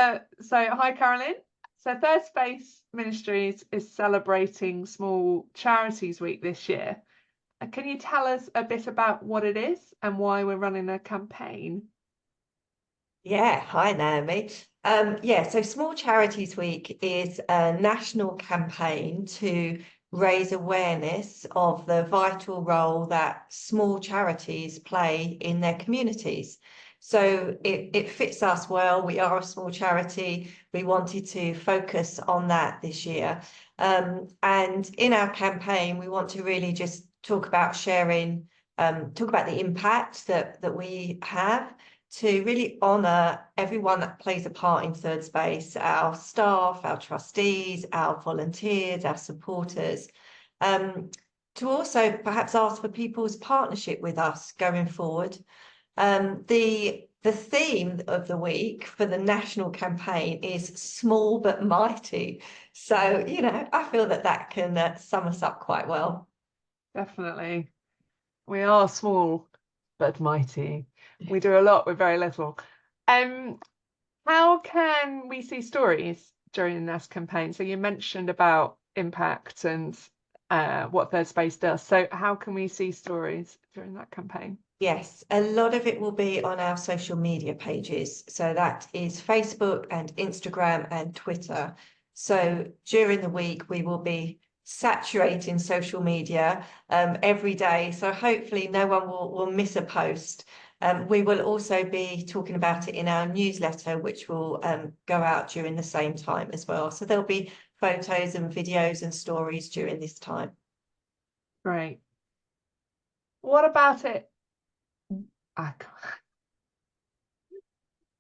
So hi, Carolyn. So Third Space Ministries is celebrating Small Charities Week this year. Can you tell us a bit about what it is and why we're running a campaign? Yeah, hi Naomi. So Small Charities Week is a national campaign to raise awareness of the vital role that small charities play in their communities. So it fits us well. We are a small charity. We wanted to focus on that this year. And in our campaign, we want to really just talk about sharing, talk about the impact that we have, to really honour everyone that plays a part in Third Space, our staff, our trustees, our volunteers, our supporters, to also perhaps ask for people's partnership with us going forward. The theme of the week for the national campaign is small but mighty. So, I feel that can sum us up quite well. Definitely. We are small but mighty. We do a lot with very little. How can we see stories during this campaign? So you mentioned about impact and what Third Space does. So how can we see stories during that campaign? Yes, a lot of it will be on our social media pages. So that is Facebook and Instagram and Twitter. So during the week, we will be saturating social media every day. So hopefully no one will miss a post. We will also be talking about it in our newsletter, which will go out during the same time as well. So there'll be photos and videos and stories during this time. Great. What about it?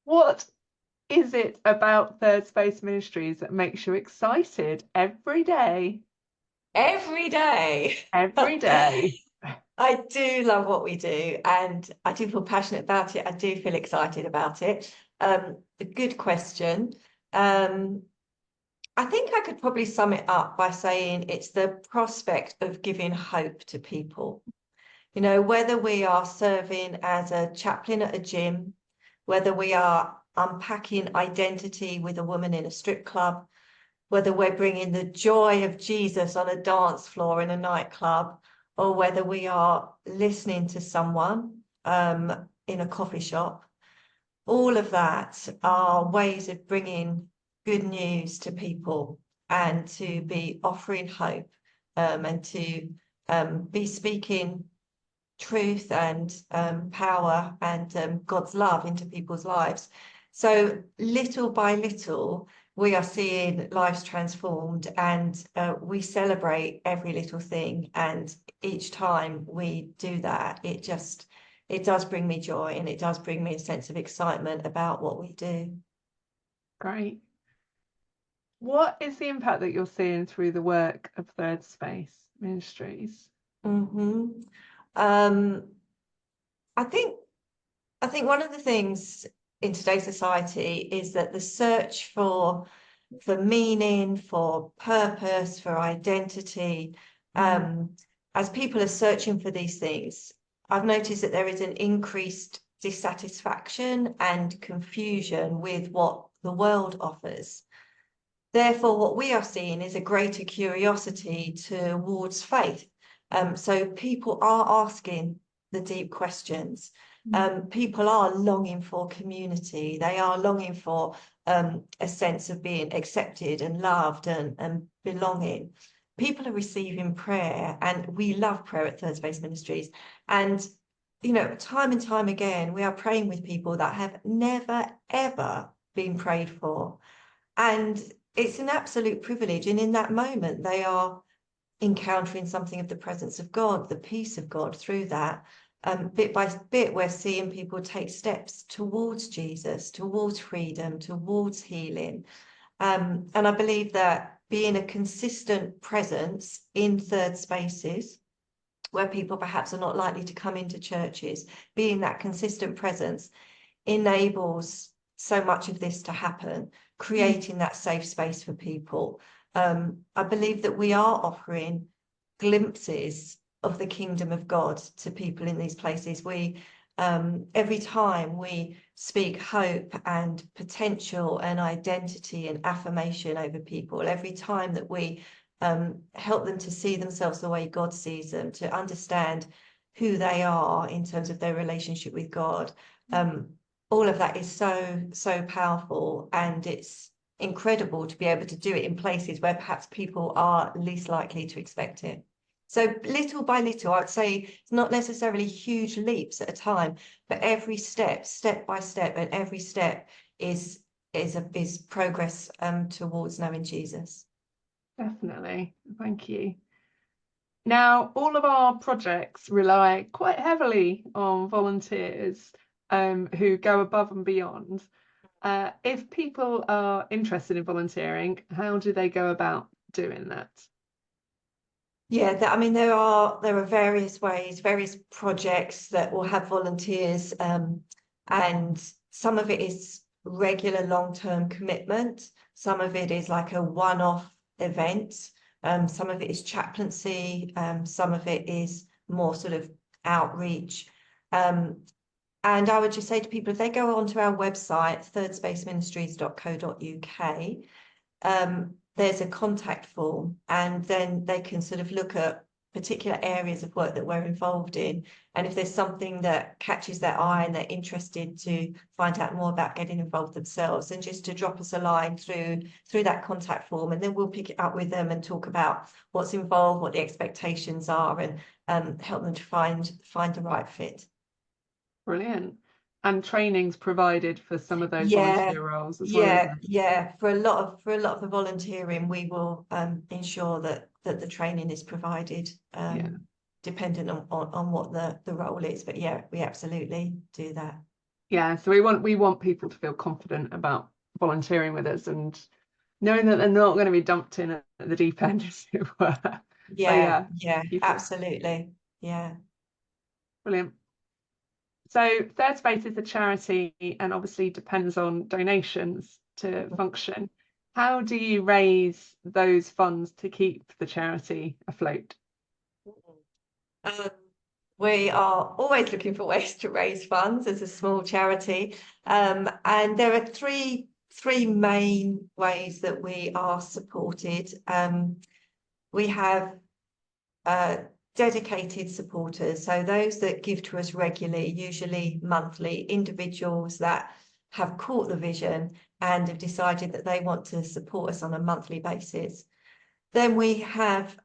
What is it about Third Space Ministries that makes you excited every day? Every day. Every day. I do love what we do, and I do feel passionate about it. I do feel excited about it. A good question. I think I could probably sum it up by saying it's the prospect of giving hope to people. Whether we are serving as a chaplain at a gym, whether we are unpacking identity with a woman in a strip club, whether we're bringing the joy of Jesus on a dance floor in a nightclub, or whether we are listening to someone in a coffee shop, all of that are ways of bringing good news to people and to be offering hope, and to be speaking truth and power and God's love into people's lives. So little by little, we are seeing lives transformed, and we celebrate every little thing. And each time we do that, it does bring me joy, and it does bring me a sense of excitement about what we do. Great. What is the impact that you're seeing through the work of Third Space Ministries? I think one of the things in today's society is that the search for meaning, for purpose, for identity, as people are searching for these things, I've noticed that there is an increased dissatisfaction and confusion with what the world offers. Therefore, what we are seeing is a greater curiosity towards faith. So people are asking the deep questions. People are longing for community. They are longing for a sense of being accepted and loved and belonging. People are receiving prayer, and we love prayer at Third Space Ministries. And, time and time again, we are praying with people that have never, ever been prayed for. And it's an absolute privilege. And in that moment, they are encountering something of the presence of God, the peace of God through that. Bit by bit, we're seeing people take steps towards Jesus, towards freedom, towards healing. And I believe that being a consistent presence in third spaces, where people perhaps are not likely to come into churches, being that consistent presence enables so much of this to happen, creating that safe space for people. I believe that we are offering glimpses of the kingdom of God to people in these places. We Every time we speak hope and potential and identity and affirmation over people, every time that we help them to see themselves the way God sees them, to understand who they are in terms of their relationship with God, all of that is so powerful, and it's incredible to be able to do it in places where perhaps people are least likely to expect it. So little by little, I'd say it's not necessarily huge leaps at a time, but every step by step, and every step is progress towards knowing Jesus. Definitely. Thank you. Now, all of our projects rely quite heavily on volunteers who go above and beyond. If people are interested in volunteering, how do they go about doing that? Yeah, I mean, there are various ways, various projects that will have volunteers, and some of it is regular long-term commitment. Some of it is like a one-off event. Some of it is chaplaincy. Some of it is more sort of outreach. And I would just say to people, if they go onto our website, thirdspaceministries.co.uk, there's a contact form, and then they can sort of look at particular areas of work that we're involved in. And if there's something that catches their eye and they're interested to find out more about getting involved themselves, then just to drop us a line through that contact form, and then we'll pick it up with them and talk about what's involved, what the expectations are, and help them to find the right fit. Brilliant. And training's provided for some of those volunteer roles as well, isn't it? Yeah. For a lot of the volunteering, we will ensure that the training is provided, dependent on what the role is. But yeah, we absolutely do that. Yeah, so we want people to feel confident about volunteering with us and knowing that they're not going to be dumped in at the deep end, as it were. Yeah, absolutely. Yeah. Brilliant. So Third Space is a charity and obviously depends on donations to function. How do you raise those funds to keep the charity afloat? We are always looking for ways to raise funds as a small charity. And there are three main ways that we are supported. We have dedicated supporters, so those that give to us regularly, usually monthly, individuals that have caught the vision and have decided that they want to support us on a monthly basis. Then we have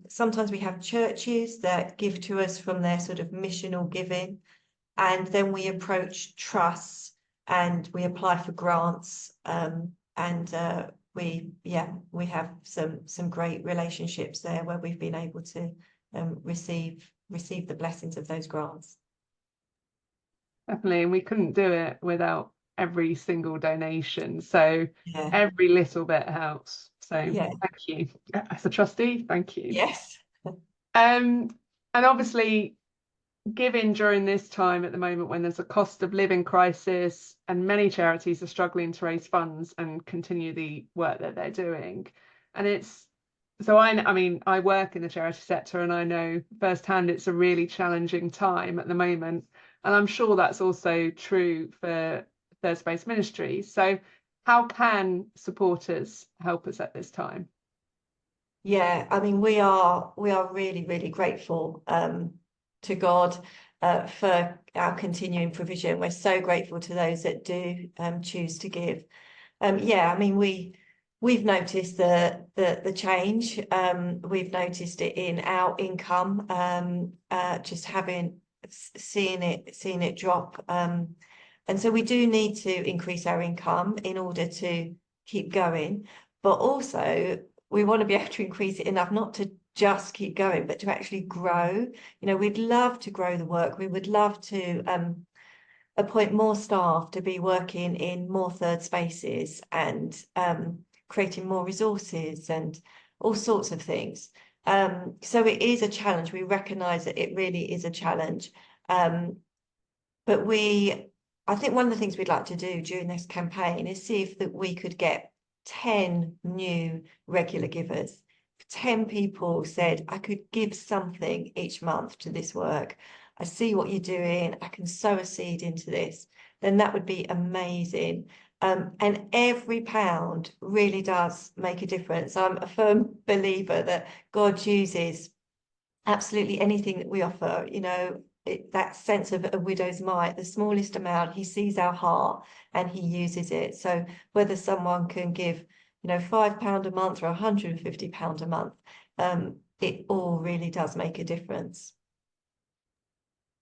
sometimes we have churches that give to us from their sort of missional giving, and then we approach trusts and we apply for grants, and we have some great relationships there where we've been able to receive the blessings of those grants. Definitely, and we couldn't do it without every single donation. So every little bit helps. So thank you. As a trustee, thank you. Yes. And obviously giving during this time at the moment when there's a cost of living crisis and many charities are struggling to raise funds and continue the work that they're doing. And it's so I mean, I work in the charity sector and I know firsthand it's a really challenging time at the moment. And I'm sure that's also true for Third Space Ministries. So how can supporters help us at this time? Yeah, I mean, we are really, really grateful to God for our continuing provision. We're so grateful to those that do choose to give. Yeah, I mean, we've noticed the change. We've noticed it in our income, just seeing it drop. And so we do need to increase our income in order to keep going, but also we want to be able to increase it enough not to just keep going, but to actually grow. You know, we'd love to grow the work. We would love to appoint more staff to be working in more third spaces and creating more resources and all sorts of things. So it is a challenge. We recognise that it really is a challenge. But I think one of the things we'd like to do during this campaign is see if that we could get 10 new regular givers. 10 people said, I could give something each month to this work. I see what you're doing, I can sow a seed into this, then that would be amazing. And every pound really does make a difference. I'm a firm believer that God uses absolutely anything that we offer, that sense of a widow's mite, the smallest amount, he sees our heart and he uses it. So whether someone can give, £5 a month or £150 a month, it all really does make a difference.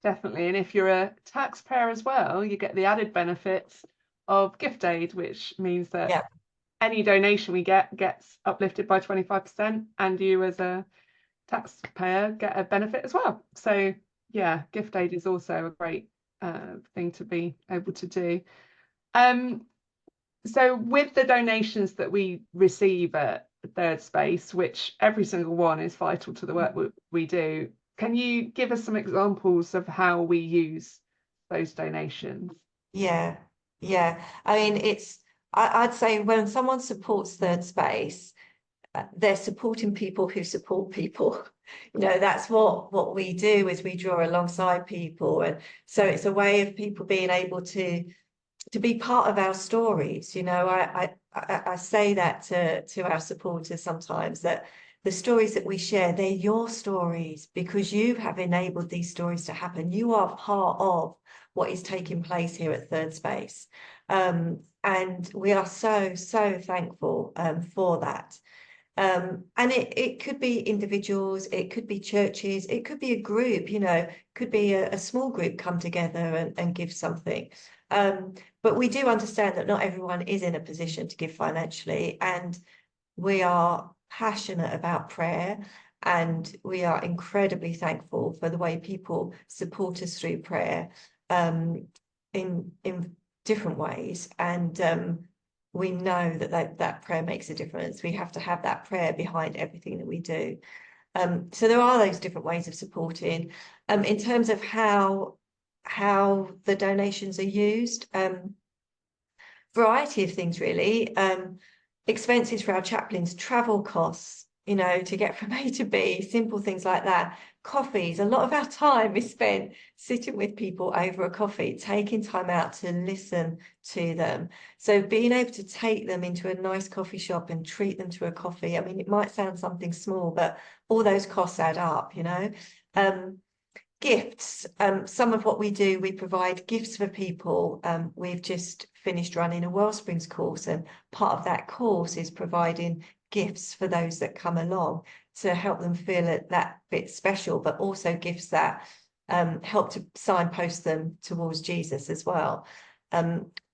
Definitely. And if you're a taxpayer as well, you get the added benefits of gift aid, which means that Yeah. any donation we get gets uplifted by 25%, and you as a taxpayer get a benefit as well. So yeah, gift aid is also a great thing to be able to do. So with the donations that we receive at Third Space, which every single one is vital to the work we do, can you give us some examples of how we use those donations? Yeah, yeah. I mean, I'd say when someone supports Third Space, they're supporting people who support people. That's what we do, is we draw alongside people. And so it's a way of people being able to be part of our stories. I say that to our supporters sometimes, that the stories that we share, they're your stories because you have enabled these stories to happen. You are part of what is taking place here at Third Space. And we are so, so thankful for that. And it could be individuals, it could be churches, it could be a group, could be a small group come together and give something. But we do understand that not everyone is in a position to give financially, and we are passionate about prayer, and we are incredibly thankful for the way people support us through prayer in different ways. And we know that prayer makes a difference. We have to have that prayer behind everything that we do. So there are those different ways of supporting. In terms of how the donations are used, variety of things really. Expenses for our chaplains, travel costs, to get from A to B, simple things like that. Coffees, a lot of our time is spent sitting with people over a coffee, taking time out to listen to them. So being able to take them into a nice coffee shop and treat them to a coffee, I mean, it might sound something small, but all those costs add up. Gifts. Some of what we do, we provide gifts for people. We've just finished running a Wellsprings course, and part of that course is providing gifts for those that come along to help them feel that bit special, but also gifts that help to signpost them towards Jesus as well.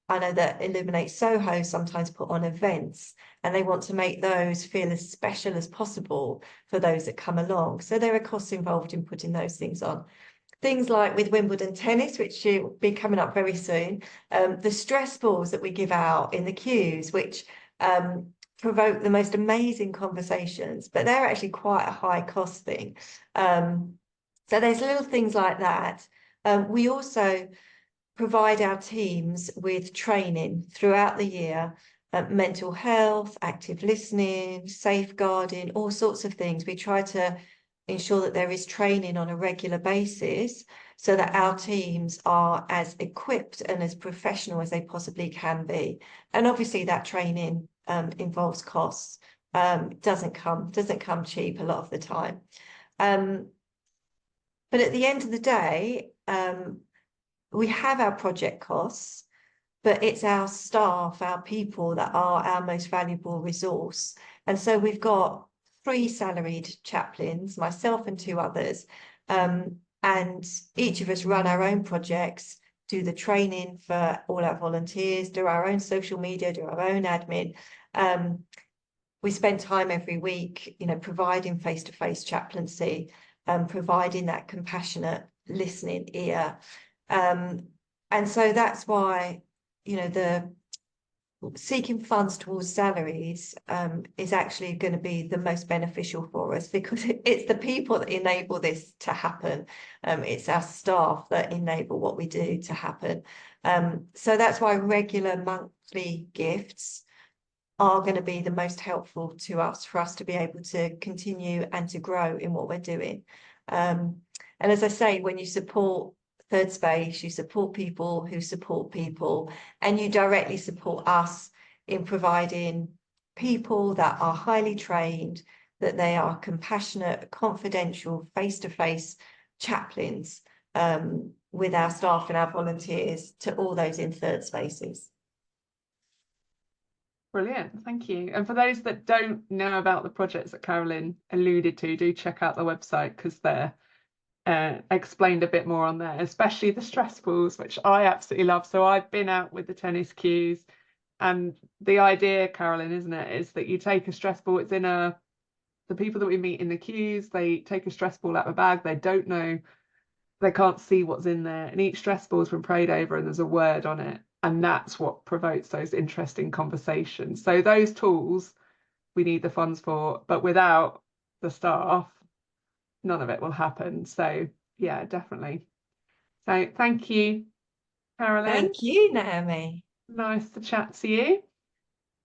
I know that Illuminate Soho sometimes put on events, and they want to make those feel as special as possible for those that come along. So there are costs involved in putting those things on. Things like with Wimbledon tennis, which will be coming up very soon, the stress balls that we give out in the queues, which provoke the most amazing conversations, but they're actually quite a high cost thing. So there's little things like that. We also provide our teams with training throughout the year, mental health, active listening, safeguarding, all sorts of things. We try to ensure that there is training on a regular basis so that our teams are as equipped and as professional as they possibly can be. And obviously that training involves costs. Doesn't come cheap a lot of the time. But at the end of the day, we have our project costs, but it's our staff, our people, that are our most valuable resource. And so we've got 3 salaried chaplains, myself and 2 others, and each of us run our own projects, do the training for all our volunteers, do our own social media, do our own admin. We spend time every week, providing face-to-face chaplaincy, providing that compassionate listening ear. And so that's why, the seeking funds towards salaries is actually going to be the most beneficial for us, because it's the people that enable this to happen. It's our staff that enable what we do to happen. So that's why regular monthly gifts are going to be the most helpful to us, for us to be able to continue and to grow in what we're doing. And as I say, when you support Third Space, you support people who support people, and you directly support us in providing people that are highly trained, that they are compassionate, confidential, face-to-face chaplains with our staff and our volunteers to all those in Third Spaces. Brilliant, thank you. And for those that don't know about the projects that Carolyn alluded to, do check out the website because they're explained a bit more on there, especially the stress balls, which I absolutely love. So I've been out with the tennis cues, and the idea, Carolyn, isn't it, is that you take a stress ball, it's in the people that we meet in the queues, they take a stress ball out of a bag, they don't know, they can't see what's in there, and each stress ball has been prayed over and there's a word on it, and that's what provokes those interesting conversations. So those tools we need the funds for, but without the staff, none of it will happen. So yeah, definitely. So thank you, Carolyn. Thank you, Naomi. Nice to chat to you.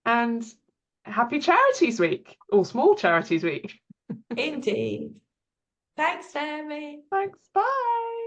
And happy Charities Week, or Small Charities Week. Indeed. Thanks, Naomi. Thanks. Bye.